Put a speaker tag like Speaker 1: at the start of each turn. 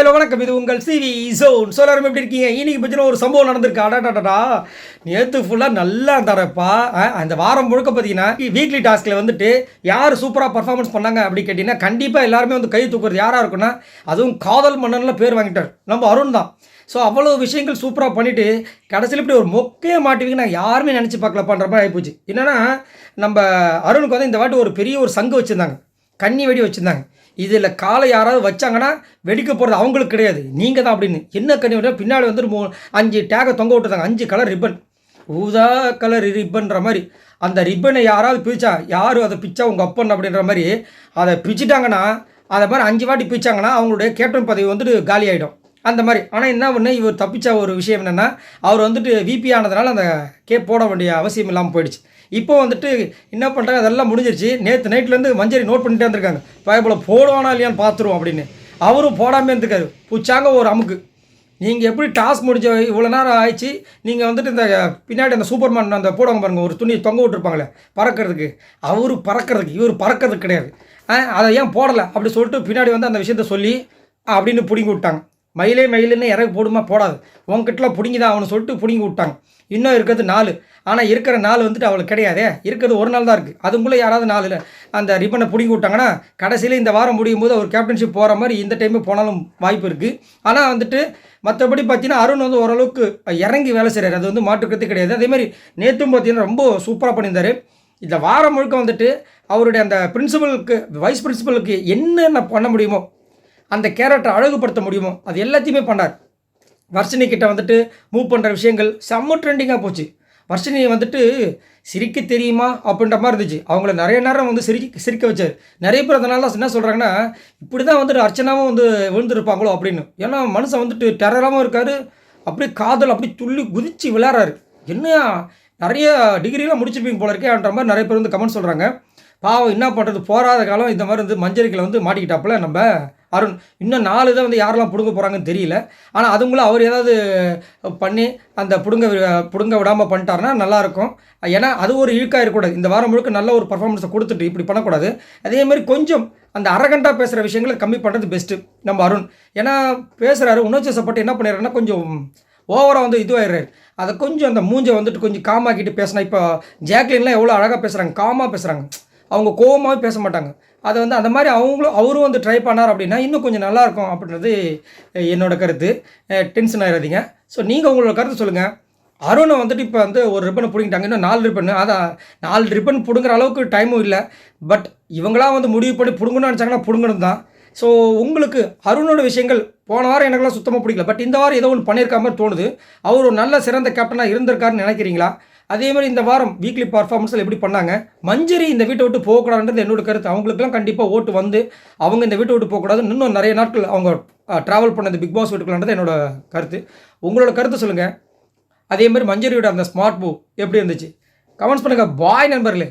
Speaker 1: Hello வணக்கம், இது உங்கள் சிவி ஜோன். எல்லாரும் எப்படி இருக்கீங்க? இன்னைக்கு பற்றின ஒரு சம்பவம் நடந்திருக்கு. அடாடாடா, நேற்று ஃபுல்லாக நல்லா தரப்பா. அந்த வாரம் முழுக்க பார்த்தீங்கன்னா வீக்லி டாஸ்கில் வந்துட்டு யார் சூப்பராக பர்ஃபார்மன்ஸ் பண்ணாங்க அப்படி கேட்டிங்கன்னா கண்டிப்பாக எல்லாருமே வந்து கை தூக்குறது யாராக இருக்குன்னா, அதுவும் காதல் மன்னனில் பேர் வாங்கிட்டார் நம்ம அருண் தான். ஸோ அவ்வளோ விஷயங்கள் சூப்பராக பண்ணிவிட்டு கடைசியில் இப்படி ஒரு மொக்கையே மாட்டுவீங்க நான் யாருமே நினச்சி பார்க்கல பண்ணுற மாதிரி ஆகிப்போச்சு. என்னென்னா நம்ம அருணுக்கு வந்து இந்த வாட்டி ஒரு பெரிய ஒரு சங்கு வச்சுருந்தாங்க, கன்னி வெடி வச்சுருந்தாங்க. இதில் காலை யாராவது வச்சாங்கன்னா வெடிக்க போகிறது அவங்களுக்கு கிடையாது, நீங்கள் தான் அப்படின்னு. என்ன கண்ணி வெடி பின்னாடி வந்து 5 டேகை தொங்க விட்டுருந்தாங்க, 5 கலர் ரிப்பன், ஊதா கலர் ரிப்பன்ற மாதிரி. அந்த ரிப்பனை யாராவது பிரிச்சா, யார் அதை பிச்சா உங்கள் அப்பன் அப்படின்ற மாதிரி அதை பிரிச்சுட்டாங்கன்னா, அதை மாதிரி 5 வாட்டி பிரிச்சாங்கன்னா அவங்களுடைய கேப்டன் பதவி வந்துட்டு காலி ஆகிடும் அந்த மாதிரி. ஆனால் என்ன ஒன்று, இவர் தப்பிச்ச ஒரு விஷயம் என்னென்னா, அவர் வந்துட்டு விபி ஆனதுனால அந்த கேப் போட வேண்டிய அவசியம் இல்லாமல் போயிடுச்சு. இப்போ வந்துட்டு என்ன பண்ணுறாங்க, அதெல்லாம் முடிஞ்சிருச்சு. நேற்று நைட்லேருந்து மஞ்சரி நோட் பண்ணிட்டே இருந்திருக்காங்க, பயப்பட போடுவானா இல்லையான்னு பார்த்துருவோம் அப்படின்னு. அவரும் போடாமல் இருந்துக்காரு, புச்சாங்க ஒரு அமுக்கு. நீங்கள் எப்படி டாஸ்க் முடிஞ்ச இவ்வளோ நேரம் ஆயிடுச்சு, நீங்கள் வந்துட்டு இந்த பின்னாடி அந்த சூப்பர்மேன் அந்த போடுவாங்க பாருங்கள், ஒரு துணி தொங்க விட்டுருப்பாங்களே பறக்கிறதுக்கு, அவர் பறக்கிறதுக்கு இவர் பறக்கிறதுக்கு கிடையாது. அதை ஏன் போடலை அப்படி சொல்லிட்டு பின்னாடி வந்து அந்த விஷயத்த சொல்லி அப்படின்னு பிடிங்கி விட்டாங்க. மயிலே மயிலுன்னு இறகு போடுமா, போடாது உங்ககிட்டலாம் பிடிங்கி தான் அவனு சொல்லிட்டு பிடிங்கி விட்டாங்க. இன்னும் இருக்கிறது 4, ஆனால் இருக்கிற 4 வந்துட்டு அவளுக்கு கிடையாதே, இருக்கிறது ஒரு நாள் தான் இருக்குது. அதுக்குள்ளே யாராவது 4 அந்த ரிப்பனை பிடிங்கி விட்டாங்கன்னா கடைசியில் இந்த வாரம் முடியும் போது அவர் கேப்டன்ஷிப் போகிற மாதிரி இந்த டைமு போனாலும் வாய்ப்பு இருக்குது. ஆனால் வந்துட்டு மற்றபடி பார்த்தீங்கன்னா அருண் வந்து ஓரளவுக்கு இறங்கி வேலை செய்கிறார், அது வந்து மாற்றுக்கிறது கிடையாது. அதேமாதிரி நேற்றும் பார்த்தீங்கன்னா ரொம்ப சூப்பராக பண்ணியிருந்தார். இந்த வாரம் முழுக்க வந்துட்டு அவருடைய அந்த பிரின்சிபலுக்கு வைஸ் பிரின்சிபலுக்கு என்னென்ன பண்ண முடியுமோ, அந்த கேரக்டரை அழகுபடுத்த முடியுமோ அது எல்லாத்தையுமே பண்ணார். வர்ஷினி கிட்ட வந்துட்டு மூவ் பண்ணுற விஷயங்கள் செம்ம ட்ரெண்டிங்காக போச்சு. வர்ஷினியை வந்துட்டு சிரிக்க தெரியுமா அப்படின்ற மாதிரி இருந்துச்சு. அவங்கள நிறைய நேரம் வந்து சிரிக்க வச்சார். நிறைய பேர் அதனால என்ன சொல்கிறாங்கன்னா, இப்படி தான் வந்துட்டு அர்ச்சனாவும் வந்து விழுந்துருப்பாங்களோ அப்படின்னு. ஏன்னா மனுஷன் வந்துட்டு டெரராகவும் இருக்கார், அப்படியே காதல் அப்படி துள்ளி குதித்து விளையாடுறாரு. என்ன நிறைய டிகிரிலாம் முடிச்சிருப்பீங்க போல இருக்கேன்ற மாதிரி நிறைய பேர் வந்து கமெண்ட் சொல்கிறாங்க. பாவம் என்ன பண்ணுறது, போராத காலம் இந்த மாதிரி வந்து மஞ்சரிக்கில் வந்து மாட்டிக்கிட்டாப்புல நம்ம அருண். இன்னும் 4 தான் வந்து யாரெல்லாம் பிடுங்க போகிறாங்கன்னு தெரியல. ஆனால் அதுங்களும் அவர் ஏதாவது பண்ணி அந்த பிடுங்க விடாமல் பண்ணிட்டாருன்னா நல்லாயிருக்கும். ஏன்னா அது ஒரு இழுக்காக இருக்கக்கூடாது. இந்த வாரம் முழுக்க நல்ல ஒரு பர்ஃபார்மன்ஸை கொடுத்துட்டு இப்படி பண்ணக்கூடாது. அதேமாதிரி கொஞ்சம் அந்த அரகண்டாக பேசுகிற விஷயங்களை கம்மி பண்ணுறது பெஸ்ட்டு நம்ம அருண். ஏன்னா பேசுகிறாரு, உணர்ச்சிசப்பட்டு என்ன பண்ணிடுறாருன்னா கொஞ்சம் ஓவராக வந்து இதுவாகிடுறாரு. அதை கொஞ்சம் அந்த மூஞ்சை வந்துட்டு கொஞ்சம் காமாக்கிட்டு பேசினா. இப்போ ஜாக்லின்லாம் எவ்வளோ அழகாக பேசுகிறாங்க, காமாக பேசுகிறாங்க, அவங்க கோவமாகவே பேச மாட்டாங்க. அதை வந்து அந்த மாதிரி அவரும் வந்து ட்ரை பண்ணார் அப்படின்னா இன்னும் கொஞ்சம் நல்லாயிருக்கும் அப்படின்றது என்னோடய கருத்து. டென்ஷன் ஆகிடாதீங்க. ஸோ நீங்கள் உங்களோட கருத்து சொல்லுங்கள். அருணை வந்துட்டு இப்போ வந்து ஒரு ரிப்பனை பிடிங்கிட்டாங்க, இன்னும் 4 ரிப்பன். அதான் 4 ரிப்பன் பிடுங்குற அளவுக்கு டைமும் இல்லை. பட் இவங்களாம் வந்து முடிவு பண்ணி பிடுங்கணும்னு நினச்சாங்கன்னா பிடுங்கணும் தான். ஸோ உங்களுக்கு அருணோட விஷயங்கள் போன வாரம் எனக்குலாம் சுத்தமாக பிடிக்கல. பட் இந்த வாரம் ஏதோ ஒன்று பண்ணியிருக்க மாதிரி தோணுது. அவர் ஒரு நல்ல சிறந்த கேப்டனாக இருந்திருக்காருன்னு நினைக்கிறீங்களா? அதே மாதிரி இந்த வாரம் வீக்லி பர்ஃபார்மன்ஸில் எப்படி பண்ணாங்க? மஞ்சரி இந்த வீட்டை விட்டு போகக்கூடாதுன்றது என்னோட கருத்து. அவங்களுக்குலாம் கண்டிப்பாக ஓட்டு வந்து அவங்க இந்த வீட்டை விட்டு போகக்கூடாது, இன்னும் நிறைய நாட்கள் அவங்க ட்ராவல் பண்ணது பிக் பாஸ் வீட்டுக்குள்ளன்றது என்னோட கருத்து. உங்களோட கருத்து சொல்லுங்கள். அதே மாதிரி மஞ்சரியோட அந்த ஸ்மார்ட் மூவ் எப்படி இருந்துச்சு கமெண்ட்ஸ் பண்ணுங்கள். பாய் நண்பர்களே.